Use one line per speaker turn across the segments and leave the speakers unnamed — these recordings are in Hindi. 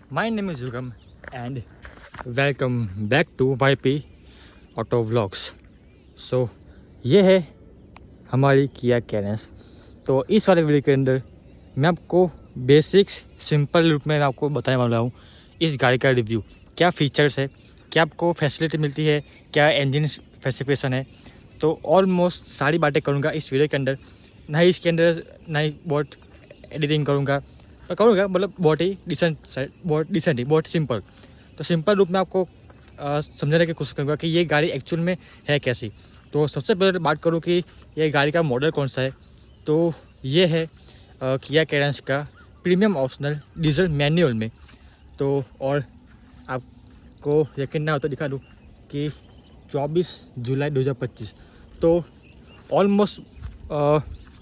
My name is Yugam and welcome back to YP auto vlogs. So ये है हमारी किया कैरेंस। तो इस वाले वीडियो के अंदर मैं आपको बेसिक्स सिंपल रूप में आपको बताने वाला हूँ इस गाड़ी का रिव्यू, क्या फ़ीचर्स है, क्या आपको फैसिलिटी मिलती है, क्या इंजन स्पेसिफिकेशन है। तो ऑलमोस्ट सारी बातें करूँगा इस वीडियो के अंदर। ना ही इसके अंदर ना ही बहुत एडिटिंग करूँगा, मतलब बहुत ही डिसेंट ही बहुत सिंपल। तो सिंपल रूप में आपको समझाने की कोशिश करूँगा कि ये गाड़ी एक्चुअल में है कैसी। तो सबसे पहले बात करूँ कि ये गाड़ी का मॉडल कौन सा है, तो ये है किया कैरेंस का प्रीमियम ऑप्शनल डीजल मैनुअल में। तो और आपको यकीन ना हो तो दिखा दूँ कि 24 जुलाई 2025, तो ऑलमोस्ट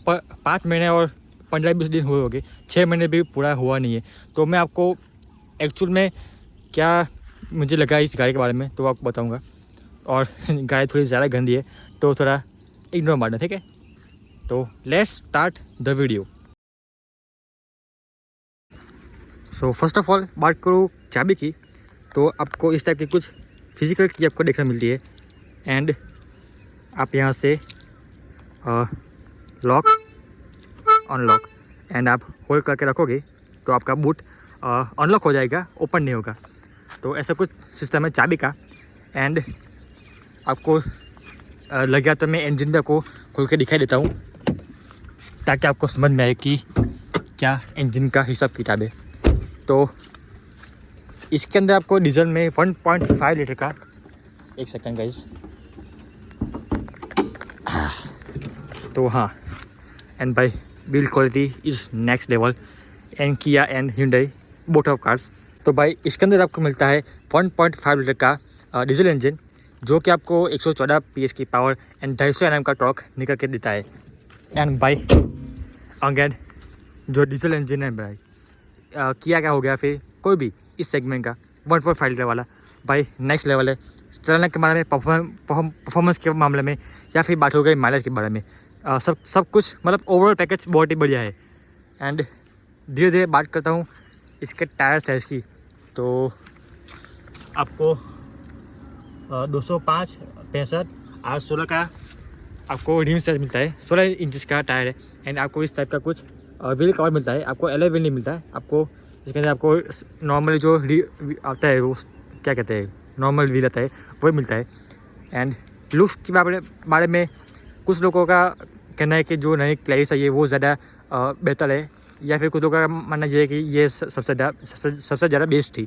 5 महीने और 15-20 दिन हुए होंगे, 6 महीने भी पूरा हुआ नहीं है। तो मैं आपको एक्चुअल में क्या मुझे लगा इस गाड़ी के बारे में तो आपको बताऊंगा। और गाड़ी थोड़ी ज़्यादा गंदी है तो थोड़ा इग्नोर मारना, ठीक है। तो let's start the video. So first of all बात करूँ चाबी की, तो आपको इस टाइप की कुछ फिजिकल की आपको देखने मिलती है। एंड आप यहाँ से लॉक अनलॉक एंड आप होल्ड करके रखोगे तो आपका बूट अनलॉक हो जाएगा, ओपन नहीं होगा। तो ऐसा कुछ सिस्टम है चाबी का। एंड आपको लग गया तो मैं इंजन पे को खोल के दिखाई देता हूँ ताकि आपको समझ में आए कि क्या इंजन का हिसाब किताब है। तो इसके अंदर आपको डीजल में 1.5 लीटर का, एक सेकंड गाइस, तो हाँ, and by build quality is next level and Kia and Hyundai both of cars. तो भाई इसके अंदर आपको मिलता है 1.5 लीटर का डीजल इंजन जो कि आपको 114 PS की पावर एंड 250 Nm का टॉर्क निकल के देता है। एंड भाई अगेन जो डीजल इंजन है भाई किया क्या हो गया, फिर कोई भी इस सेगमेंट का 1.5 लीटर वाला भाई नेक्स्ट लेवल है। चलाने के बारे में, परफॉर्मेंस के मामले में, या फिर बात हो गई माइलेज के बारे में, सब कुछ मतलब ओवरऑल पैकेज बहुत ही बढ़िया है। एंड धीरे धीरे बात करता हूँ इसके टायर साइज़ की। तो आपको 205, 65, 816 का आपको रिम साइज मिलता है, 16 इंच का टायर है। एंड आपको इस टाइप का कुछ व्हील कवर मिलता है, आपको एलॉय व्हील नहीं मिलता है। आपको इसके अंदर आपको नॉर्मल जो आता है वो क्या कहते हैं, नॉर्मल व्हील आता है वही मिलता है। एंड लुक्स के बारे में कुछ लोगों का कहना है कि जो नई क्लैरिस है ये वो ज़्यादा बेहतर है, या फिर कुछ लोगों का मानना ये है कि ये सबसे ज़्यादा बेस्ट थी।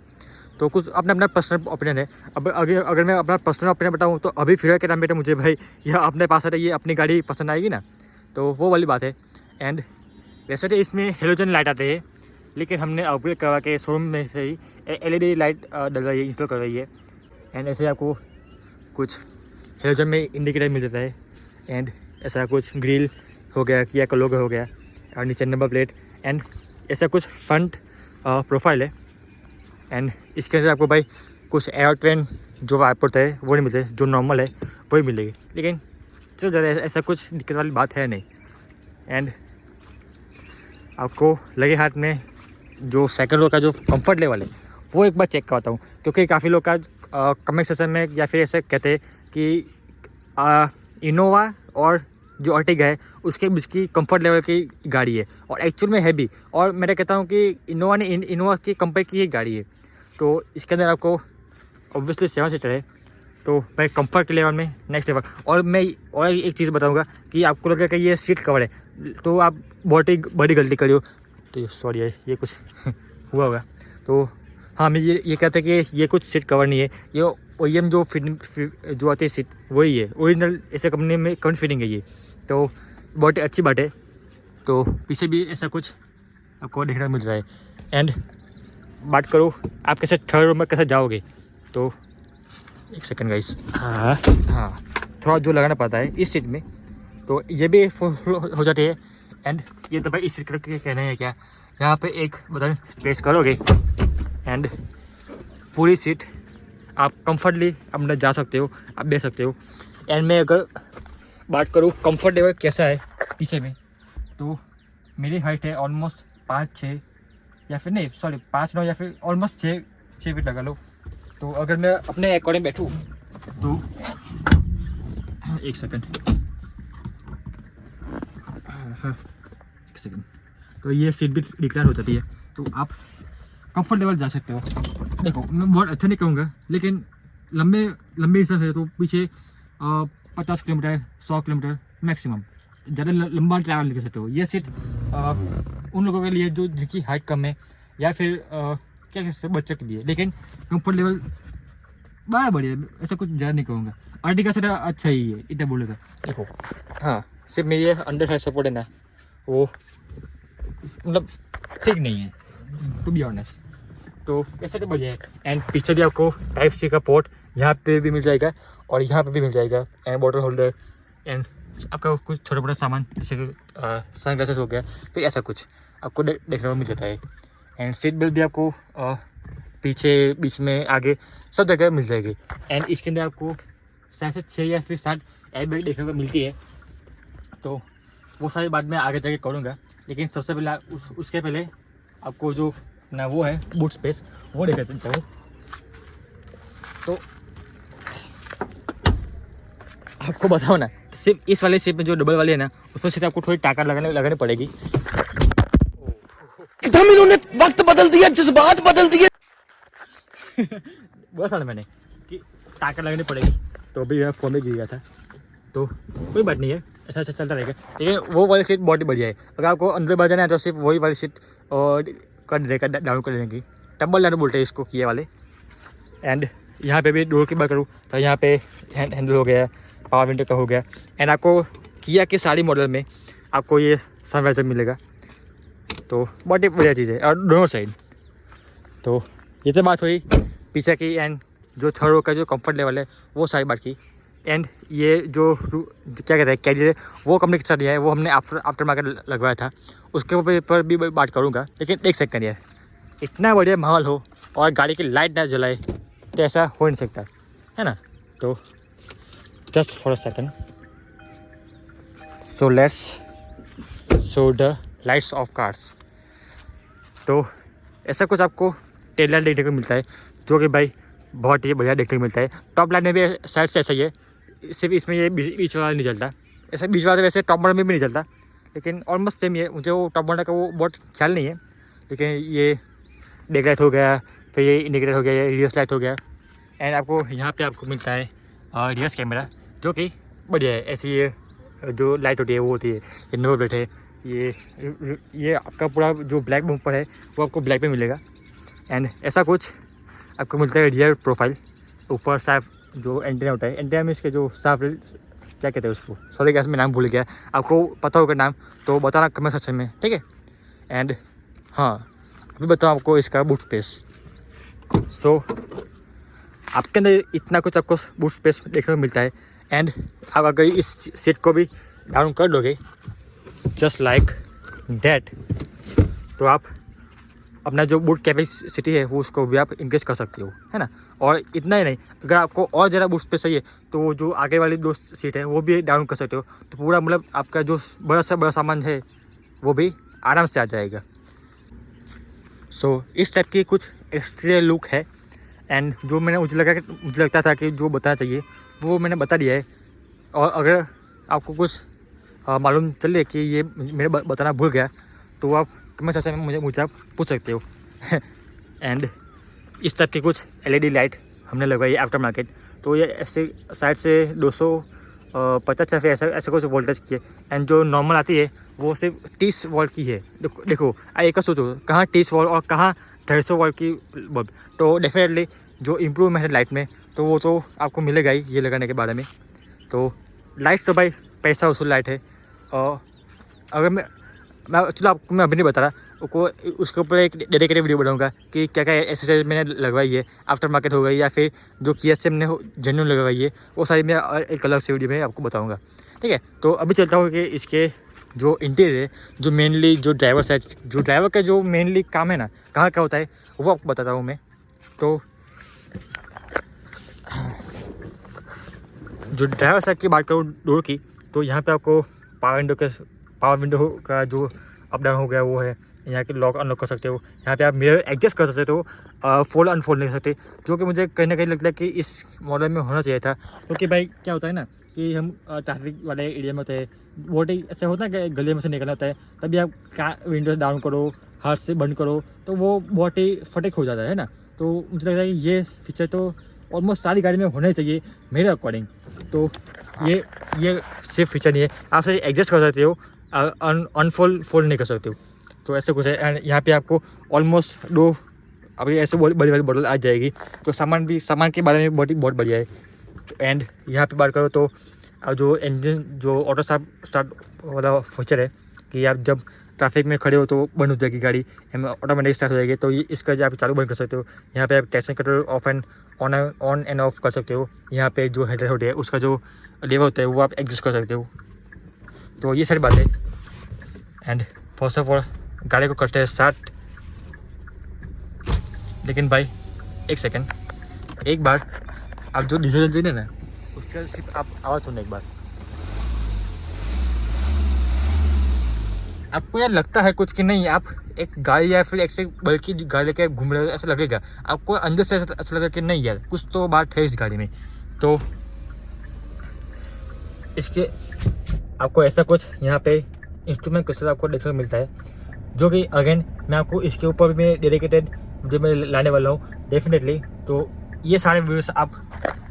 तो कुछ अपना अपना पर्सनल ओपिनियन है। अब अगर मैं अपना पर्सनल ओपिनियन बताऊँ तो अभी फिलहाल के टाइम पे तो मुझे भाई यह अपने पास है ये अपनी गाड़ी पसंद आएगी ना, तो वो वाली बात है। एंड वैसे तो इसमें हेलोजन लाइट आते हैं, लेकिन हमने अपग्रेड करवा के शोरूम में से ही LED लाइट डलवाई है, इंस्टॉल करवाई है। एंड ऐसे आपको कुछ हेलोजन में इंडिकेटर मिल जाता है। एंड ऐसा कुछ ग्रिल हो गया, किया का लोगो हो गया, और नीचे नंबर प्लेट। एंड ऐसा कुछ फ्रंट प्रोफाइल है। एंड इसके अंदर आपको भाई कुछ एयर ट्रेन जो वाइपर होता है वो नहीं मिलते, जो नॉर्मल है वही मिलेगी, लेकिन चलो ज़रा ऐसा कुछ दिक्कत वाली बात है नहीं। एंड आपको लगे हाथ में जो सेकंड रो का जो कंफर्ट लेवल है वो एक बार चेक करवाता हूँ, क्योंकि काफ़ी लोग का कमेंट सेक्शन में या फिर ऐसे कहते हैं कि इनोवा और जो अर्टिगा है उसके बीच की कंफर्ट लेवल की गाड़ी है, और एक्चुअल में है भी। और मैं कहता हूँ कि इनोवा की कंपेयर की ही गाड़ी है। तो इसके अंदर आपको ऑब्वियसली 7 सीटर है, तो भाई कंफर्ट के लेवल में नेक्स्ट लेवल। और मैं और एक चीज़ बताऊँगा कि आपको लगेगा कि ये सीट कवर है तो आप बहुत ही बड़ी गलती करी हो। तो सॉरी है, ये कुछ हुआ होगा। तो हाँ, मैं ये कहते हैं कि ये कुछ सीट कवर नहीं है, ये OEM जो जो आती है सीट वही है, ओरिजिनल ऐसे कंपनी में कौन फिटिंग है ये, तो बहुत ही अच्छी बात है। तो पीछे भी ऐसा कुछ आपको देखने को मिल रहा है। एंड बात करूँ आप कैसे थर्ड रो में कैसे जाओगे, तो एक सेकंड गाइस, हाँ थोड़ा जो लगाना पड़ता है इस सीट में, तो ये भी फुल हो जाती है। एंड ये तो भाई इस सीट के कहना है क्या, यहाँ पे एक बटन प्रेस करोगे एंड पूरी सीट आप कंफर्टली अंदर जा सकते हो, आप बैठ सकते हो। एंड मैं अगर बात करूँ कंफर्ट लेवल कैसा है पीछे में, तो मेरी हाइट है ऑलमोस्ट 5'6", या फिर नहीं सॉरी 5-9 या फिर ऑलमोस्ट 6 फीट लगा लो। तो अगर मैं अपने अकॉर्डिंग बैठूँ तो 1 सेकंड, हाँ 1 सेकंड, तो ये सीट भी डिक्लाइन हो जाती है, तो आप कंफर्टेबल जा सकते हो। देखो मैं बहुत अच्छा नहीं कहूँगा, लेकिन लंबे हिसाब से तो पीछे 50 किलोमीटर 100 किलोमीटर मैक्सिमम, ज़्यादा लंबा ट्रैवल नहीं कर सकते हो। ये सीट उन लोगों के लिए जो जिनकी हाइट कम है या फिर क्या कह सकते हैं बच्चों के लिए, लेकिन कंफर्ट लेवल बड़ा बढ़िया, ऐसा कुछ ज़्यादा नहीं कहूँगा। अर्टिगा से अच्छा ही है इतना बोलेगा। देखो हाँ सिर्फ मेरी अंडर हाइट सपोर्ट है ना, वो मतलब ठीक नहीं है टू बी ऑनेस्ट, तो ऐसा तो बढ़िया है। एंड पीछे भी आपको टाइप सी का पोर्ट यहाँ पे भी मिल जाएगा और यहाँ पे भी मिल जाएगा, एंड बॉटल होल्डर एंड आपका कुछ छोटा मोटा सामान जैसे कि सन ग्लासेस हो गया, फिर ऐसा कुछ आपको देखने को मिल जाता है। एंड सीट बेल्ट भी आपको पीछे बीच में आगे सब जगह मिल जाएगी। एंड इसके अंदर आपको शायद से 6 या फिर 7 एयर बैग देखने को मिलती है, तो वो सारी बात मैं आगे जाके करूँगा। लेकिन सबसे पहले उसके पहले आपको जो ना वो है बूट स्पेस वो देख देता हूँ। तो आपको बताओ ना, सिर्फ इस वाले सीट में जो डबल वाली है ना, उसमें सिर्फ आपको थोड़ी टाका लगाने पड़ेगी। एकदम इन्होंने वक्त बदल दिया, जज्बात बदल दिए। बोला था ना मैंने कि टाका लगानी पड़ेगी, तो अभी मैं फोन में गिर गया था, तो कोई बात नहीं है, ऐसा चलता रहेगा। लेकिन वो वाली सीट बहुत ही बढ़िया है। अगर आपको अंदर बढ़ जाना है तो सिर्फ वही वाली सीट और कर देगा, डाउन कर देंगी। डबल डाउन बोलते हैं इसको किए वाले। एंड यहाँ पे भी डोर की बात करूँ तो यहाँ पे हैंडल हो गया, पावर विंडो का हो गया। एंड आपको किया के सारी मॉडल में आपको ये सनवाइजर मिलेगा, तो बहुत ही बढ़िया चीज़ है। और दोनों साइड, तो ये तो बात हुई पीछे की। एंड जो थर्ड रो का जो कंफर्ट लेवल है वो सारी बात की। एंड ये जो क्या कहते हैं कैरियर है वो कंपनी के साथ दिया है, वो हमने आफ्टर मार्केट लगवाया था, उसके ऊपर भी बात करूँगा। लेकिन एक सेकंड यार, इतना बढ़िया माहौल हो और गाड़ी की लाइट ना जलाए तो ऐसा हो नहीं सकता है ना। तो just for a second, so let's show the lights off cars. तो ऐसा कुछ आपको टेल लाइट देखने को मिलता है, जो कि भाई बहुत ही बढ़िया देखने को मिलता है। टॉप लाइट में भी साइड से ऐसा ही है, सिर्फ इसमें ये बीच वाला नहीं चलता। ऐसा बीच वाला वैसे टॉप मॉडल में भी नहीं चलता, लेकिन ऑलमोस्ट सेम ही है। मुझे वो टॉप मॉडल का वो बहुत ख्याल नहीं है, लेकिन ये डेक लाइट हो गया, फिर ये इंडिकेटर हो गया, ये रिवर्स लाइट हो गया। एंड आपको यहाँ पे आपको मिलता है रिवर्स कैमरा, जो कि बढ़िया है। ऐसी ये जो लाइट होती है वो होती है, ये नंबर प्लेट है, ये आपका पूरा जो ब्लैक बम्पर है वो आपको ब्लैक में मिलेगा। एंड ऐसा कुछ आपको मिलता है रियर प्रोफाइल, ऊपर साफ जो एंटीना होता है, एंटीना में इसके जो साफ क्या कहते हैं उसको, सॉरी गैस में नाम भूल गया, आपको पता होगा नाम तो बताना कमेंट सेक्शन में, ठीक है। एंड हाँ अभी बताऊँ आपको इसका बूट स्पेस। सो आपके अंदर इतना कुछ आपको बूट स्पेस देखने को मिलता है। एंड आप अगर इस सीट को भी डाउन कर दोगे जस्ट लाइक दैट, तो आप अपना जो बूट कैपेसिटी है वो उसको भी आप इंक्रीज कर सकते हो, है ना। और इतना ही नहीं, अगर आपको और ज़्यादा बूट स्पेस चाहिए तो वो जो आगे वाली 2 सीट है वो भी डाउन कर सकते हो, तो पूरा मतलब आपका जो बड़ा से बड़ा सामान है वो भी आराम से आ जाएगा। सो इस टाइप की कुछ एक्सटीरियर लुक है। एंड जो मुझे लगता था कि जो बताना चाहिए वो मैंने बता दिया है। और अगर आपको कुछ मालूम चले कि ये मैंने बताना भूल गया तो आप कमेंट सेक्शन में मुझे आप पूछ सकते हो। एंड इस टाइप की कुछ LED लाइट हमने लगवाई है आफ्टर मार्केट, तो ये ऐसे साइड से 250 या फिर ऐसा कुछ वोल्टेज की है। एंड जो नॉर्मल आती है वो सिर्फ 30 वोल्ट की है। देखो एक सोचो, कहाँ 30 वोल्ट और कहाँ 250 वोल्ट की बल्ब, तो डेफिनेटली जो इम्प्रूवमेंट है लाइट में तो वो तो आपको मिलेगा ही ये लगाने के बारे में। तो लाइट तो भाई पैसा वसूल लाइट है। और अगर मैं चलो आपको मैं अभी नहीं बता रहा, उसके ऊपर एक डेडिकेटेड वीडियो बनाऊंगा कि क्या क्या एक्सरसाइज मैंने लगवाई है, आफ्टर मार्केट हो गई या फिर जो किया से मैंने जेन्युइन लगवाई है, वो सारी मैं एक अलग से वीडियो में आपको बताऊंगा, ठीक है। तो अभी चलता हूँ कि इसके जो इंटीरियर है, जो मेनली जो ड्राइवर का जो मेनली काम है ना, कहाँ का होता है वो आपको बताता हूँ मैं। तो जो ड्राइवर साइड की बात करूँ डोर की, तो यहाँ पे आपको पावर विंडो का जो अप डाउन हो गया वो है। यहाँ के लॉक अनलॉक कर सकते हो, यहाँ पे आप मिरर एडजस्ट कर सकते हो, फोल्ड अनफोल्ड नहीं कर सकते, जो कि मुझे कहीं ना कहीं लगता है कि इस मॉडल में होना चाहिए था। क्योंकि भाई क्या होता है ना कि हम ट्रैफिक वाले एरिया में होते हैं, बहुत ही ऐसा होता है कि गली में से निकलना होता है, तभी आप विंडो डाउन करो, हाथ से बंद करो, तो वो बहुत ही फटेक हो जाता है ना। तो मुझे लगता है कि ये फीचर तो ऑलमोस्ट सारी गाड़ी में होना ही चाहिए मेरे अकॉर्डिंग। तो ये सिर्फ फीचर नहीं है, आप से एडजस्ट कर सकते हो, अनफोल्ड फोल्ड नहीं कर सकते हो, तो ऐसे कुछ है। एंड यहाँ पे आपको ऑलमोस्ट दो अभी ऐसे बड़ी बड़ी बॉटल आ जाएगी, तो सामान के बारे में बहुत बढ़िया है। तो एंड यहाँ पे बात करो तो जो इंजन जो ऑटो स्टार्ट वाला फीचर है कि आप जब ट्रैफिक में खड़े हो तो बंद हो जाएगी गाड़ी, ऑटोमेटिक स्टार्ट हो जाएगी, तो ये इसका जो आप चालू बंद कर सकते हो। यहाँ पे आप traction control on end of कर सकते हो। यहाँ पे जो हेडलाइट होती है उसका जो लेवल होता है वो आप एडजस्ट कर सकते हो। तो ये सारी बातें। एंड फर्स्ट ऑफ ऑल गाड़ी को करते हैं स्टार्ट। लेकिन भाई एक सेकेंड, एक बार आप जो डीजल इंजन है ना उसका सिर्फ आप आवाज़ सुनना एक बार। आपको यार लगता है कुछ कि नहीं आप एक गाड़ी या फिर एक से बल्कि गाड़ी लेके घूम रहे हो ऐसा लगेगा, आपको अंदर से ऐसा लगेगा कि नहीं यार कुछ तो बात है इस गाड़ी में। तो इसके आपको ऐसा कुछ यहाँ पे इंस्ट्रूमेंट क्रिस्टल आपको देखने को मिलता है, जो कि अगेन मैं आपको इसके ऊपर भी डेडिकेटेड जो मैं लाने वाला हूँ डेफिनेटली। तो ये सारे वीडियोस आप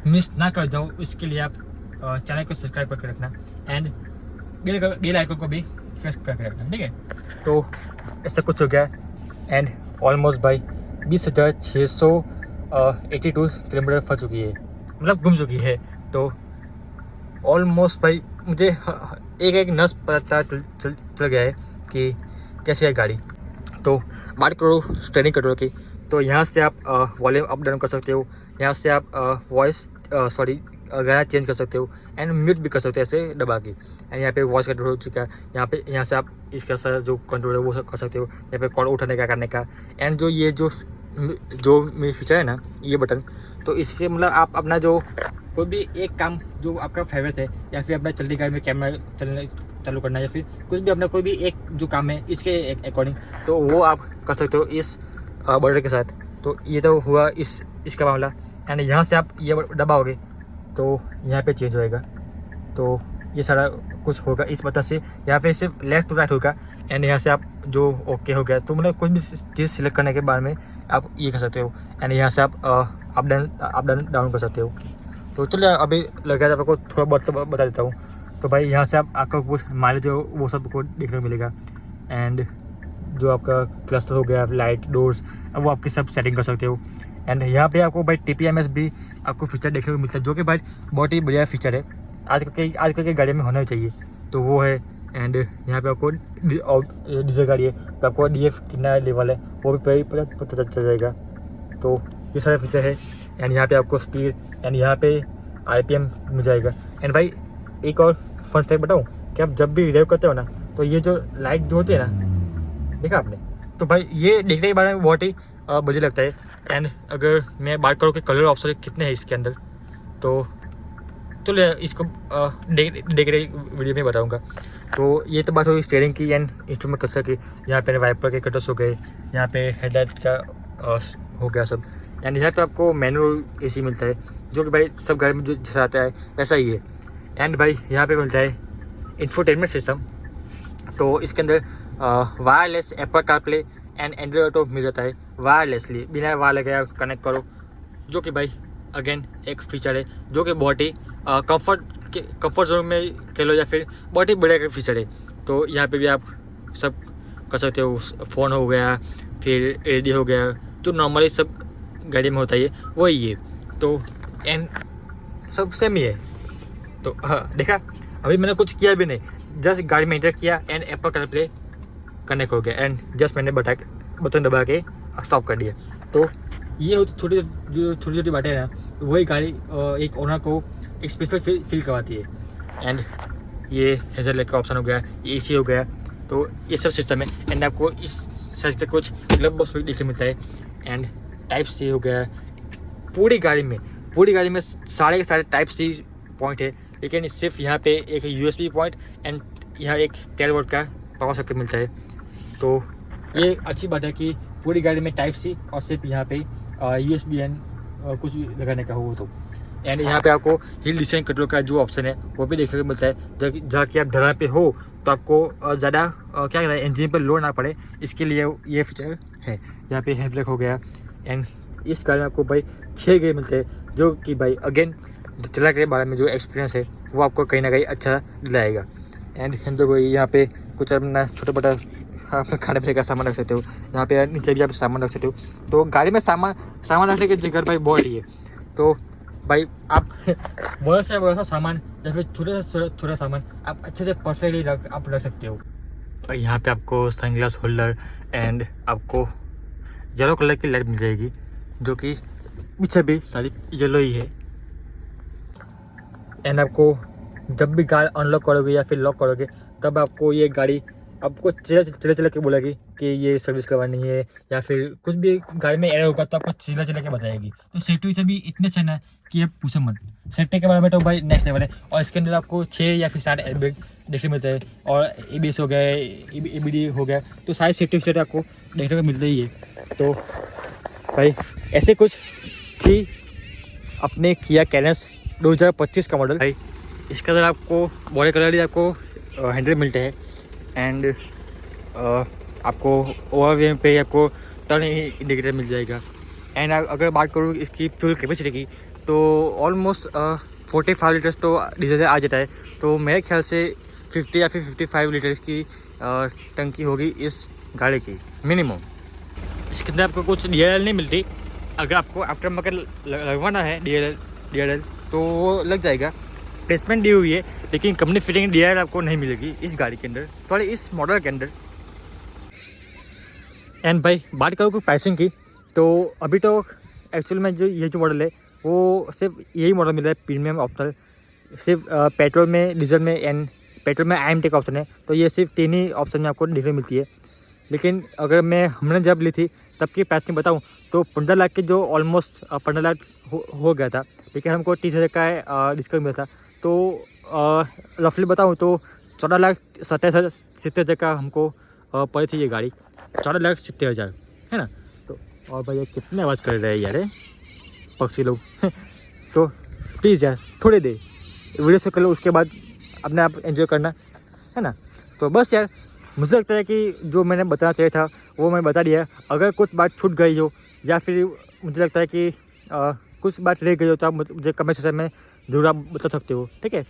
मिस ना कर जाओ, इसके लिए आप चैनल को सब्सक्राइब करके रखना एंड बेल आइकन को भी प्रेस करके रखना, ठीक है। तो ऐसा कुछ हो गया एंड ऑलमोस्ट भाई 20,682 किलोमीटर फंस चुकी है, मतलब घूम चुकी है। तो ऑलमोस्ट भाई मुझे एक नस पता चल गया है कि कैसी है गाड़ी। तो बात करो स्टीयरिंग कंट्रोल की, तो यहाँ से आप वॉल्यूम अप डाउन कर सकते हो, यहाँ से आप गाना चेंज कर सकते हो एंड म्यूट भी कर सकते हो ऐसे दबा के। एंड यहाँ पे वॉइस कंट्रोल हो चुका है, यहाँ से आप इसका सा जो कंट्रोल है वो सब कर सकते हो, यहाँ पे कॉल उठाने का करने का। एंड जो ये जो मेरी फीचर है ना ये बटन, तो इससे मतलब आप अपना जो कोई भी एक काम जो आपका फेवरेट है, या फिर अपना चलती गाड़ी में कैमरा चालू करना, या फिर कुछ भी अपना कोई भी एक जो काम है इसके अकॉर्डिंग, तो वो आप कर सकते हो इस बटन के साथ। तो ये तो हुआ इसका मामला। एंड यहाँ से आप ये दबाओगे तो यहाँ पे चेंज होएगा, तो ये सारा कुछ होगा इस बटन से। यहाँ पे सिर्फ लेफ्ट टू राइट होगा एंड यहाँ से आप जो ओके हो गया, तो मतलब कोई भी चीज़ सिलेक्ट करने के बाद में आप ये कर सकते हो। एंड यहाँ से आप अप डाउन कर सकते हो। तो चलिए अभी लगा आपको थोड़ा बहुत बता देता हूँ। तो भाई यहाँ से आपका कुछ माइलेज जो वो सब को देखने को मिलेगा, एंड जो आपका क्लस्टर हो गया, लाइट, डोर्स, वो आपकी सब सेटिंग कर सकते हो। एंड यहाँ पे आपको भाई TPMS भी आपको फीचर देखने को मिलता है, जो कि भाई बहुत ही बढ़िया फीचर है, आजकल की गाड़ी में होना चाहिए, तो वो है। एंड यहाँ पे आपको डीजल गाड़ी है तो आपको DF कितना लेवल है वो भी पता चल जाएगा। तो ये सारे फीचर है। एंड यहाँ पे आपको स्पीड एंड यहाँ पे RPM मिल जाएगा। एंड भाई एक और फन फैक्ट बताऊँ कि आप जब भी ड्राइव करते हो ना, तो ये जो लाइट जो होती है ना, देखा आपने, तो भाई ये देखने के बारे में बहुत ही बढ़िया लगता है। एंड अगर मैं बात करूँ कि कलर ऑप्शन कितने हैं इसके अंदर, तो चलिए इसको देख रहे वीडियो में बताऊंगा। तो ये तो बात हुई स्टीयरिंग की एंड इंस्ट्रूमेंट क्लस्टर की। यहाँ पे वाइपर के कटर्स हो गए, यहाँ पे हेडलाइट का हो गया सब। एंड यहाँ पे आपको मैनुअल AC मिलता है, जो कि भाई सब गाड़ी में जो जैसा आता है वैसा ही है। एंड भाई यहाँ पे मिलता है इंफोटेनमेंट सिस्टम, तो इसके अंदर wireless Apple CarPlay and Android auto मिल जाता है वायरलेसली, बिना वायर लगे कनेक्ट करो, जो कि भाई अगेन एक फीचर है जो कि बहुत ही कंफर्ट जोन में कह लो या फिर बहुत ही बढ़िया फीचर है। तो यहाँ पे भी आप सब कर सकते हो, फ़ोन हो गया, फिर रेडियो हो गया, जो नॉर्मली सब गाड़ी में होता है वही है। तो एंड सब सेम ही है। तो हाँ देखा, अभी मैंने कुछ किया भी नहीं, जस्ट गाड़ी में एंटर किया एंड एप्पल कारप्ले कनेक्ट हो गया एंड जस्ट मैंने बटन दबा के स्टॉप कर दिया। तो ये छोटी छोटी बातें हैं ना, वही गाड़ी एक ओनर को एक स्पेशल फील करवाती है। एंड ये हेडलाइट का ऑप्शन हो गया, ये AC हो गया, तो ये सब सिस्टम है। एंड आपको इस साइज का कुछ ग्लव बॉक्स भी देखने मिलता है। एंड Type-C हो गया, पूरी गाड़ी में सारे के सारे Type-C पॉइंट है, लेकिन सिर्फ यहाँ पे एक USB पॉइंट एंड यहाँ एक 12 वोल्ट का पावर सॉकेट मिलता है। तो ये अच्छी बात है कि पूरी गाड़ी में टाइप सी और सिर्फ यहाँ पे USB एंड कुछ भी लगाने का हो तो। एंड यहाँ पे आपको हिल डिसेंट कंट्रोल का जो ऑप्शन है वो भी देखने को मिलता है, जहाँ कि आप ढलान पे हो तो आपको ज़्यादा क्या कहता है इंजन पर लोड ना पड़े, इसके लिए ये फीचर है। यहाँ पे हैंड ब्रेक हो गया। एंड इस गाड़ी में आपको भाई 6 गियर मिलते हैं, जो कि भाई अगेन चला के बारे में जो एक्सपीरियंस है वो आपको कहीं ना कहीं अच्छा दिलाएगा। एंड हैंड ब्रेक हुई, यहाँ पे कुछ अपना छोटा मोटा आप खाने पीने का सामान रख सकते हो, यहाँ पे नीचे भी आप सामान रख सकते हो। तो गाड़ी में सामान रखने की जगह भाई बहुत ही है। तो भाई आप बड़ा सा सामान या फिर छोटा सामान आप अच्छे से परफेक्टली रख सकते हो। यहाँ पे आपको सनग्लास होल्डर एंड आपको येलो कलर की लाइट मिल जाएगी, जो कि पीछे भी सारी येलो ही है। एंड आपको जब भी गाड़ी अनलॉक करोगे या फिर लॉक करोगे तब आपको ये गाड़ी आपको चले के बोलेगी कि ये सर्विस करवानी है, या फिर कुछ भी गाड़ी में एरर होगा तो आपको चले के बताएगी। तो सेफ्टी से भी इतने अच्छे ना कि आप पूछो मत। सेफ्टी के बारे में तो भाई नेक्स्ट लेवल है। और इसके अंदर आपको 6 या फिर 7 एयरबैग देखने मिलते हैं, और ABS हो गया, ABD हो गया, तो सारी सेफ्टी फीचर आपको देखने को मिलते ही है। तो भाई ऐसे कुछ थी अपने किया कैरेंस 2025 का मॉडल। भाई इसके अंदर आपको बॉडी कलर ही आपको हैंडल मिलते हैं। एंड आपको ओवरव्यू पे आपको टर्न इंडिकेटर मिल जाएगा। एंड अगर बात करूँ इसकी फ्यूल कैपेसिटी की तो ऑलमोस्ट 45 लीटर्स तो डीजल आ जाता है। तो मेरे ख्याल से 50 या फिर 55 लीटर्स की टंकी होगी इस गाड़ी की मिनिमम। इसके अंदर आपको कुछ DRL नहीं मिलती। अगर आपको आफ्टर मार्केट लगवाना है DRL तो वो लग जाएगा, प्लेसमेंट दी हुई है, लेकिन कंपनी फिटिंग DRL आपको नहीं मिलेगी इस गाड़ी के अंदर, सॉरी इस मॉडल के अंदर। एंड भाई बात करूँ कि प्राइसिंग की, तो अभी तो एक्चुअल में जो मॉडल है वो सिर्फ यही मॉडल मिल रहा है प्रीमियम ऑप्शनल, सिर्फ पेट्रोल में, डीजल में एंड पेट्रोल में IMT का ऑप्शन है। तो ये सिर्फ 3 ही ऑप्शन में आपको देखने मिलती है। लेकिन अगर हमने जब ली थी तब की प्राइसिंग बताऊँ तो 15 लाख के जो ऑलमोस्ट 15 लाख हो गया था, लेकिन हमको 30,000 का डिस्काउंट मिला था। तो रफली बताऊँ तो 14,70,000 का हमको पड़ी थी ये गाड़ी, 14,70,000 है ना। तो और भैया कितने आवाज़ कर रहे हैं यार पक्षी लोग तो प्लीज़ यार थोड़ी देर वीडियो से कर लो, उसके बाद अपने आप एंजॉय करना है ना। तो बस यार मुझे लगता है कि जो मैंने बताना चाहिए था वो मैं बता दिया। अगर कुछ बात छूट गई हो या फिर मुझे लगता है कि कुछ बात रह गई हो तो आप मुझे कमेंट सेक्शन में जरूर आप बता सकते हो, ठीक है।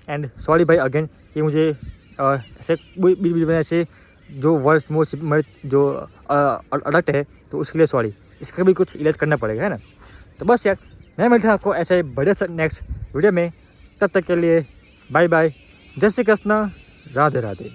एंड सॉरी भाई अगेन कि मुझे ऐसे बीच में ऐसे जो वर्ड्स जो अडक्ट है तो उसके लिए सॉरी, इसका भी कुछ इलाज करना पड़ेगा है ना। तो बस यार मैं मिलता हूँ आपको ऐसे बड़े से नेक्स्ट वीडियो में, तब तक के लिए बाय बाय, जय श्री कृष्ण, राधे राधे।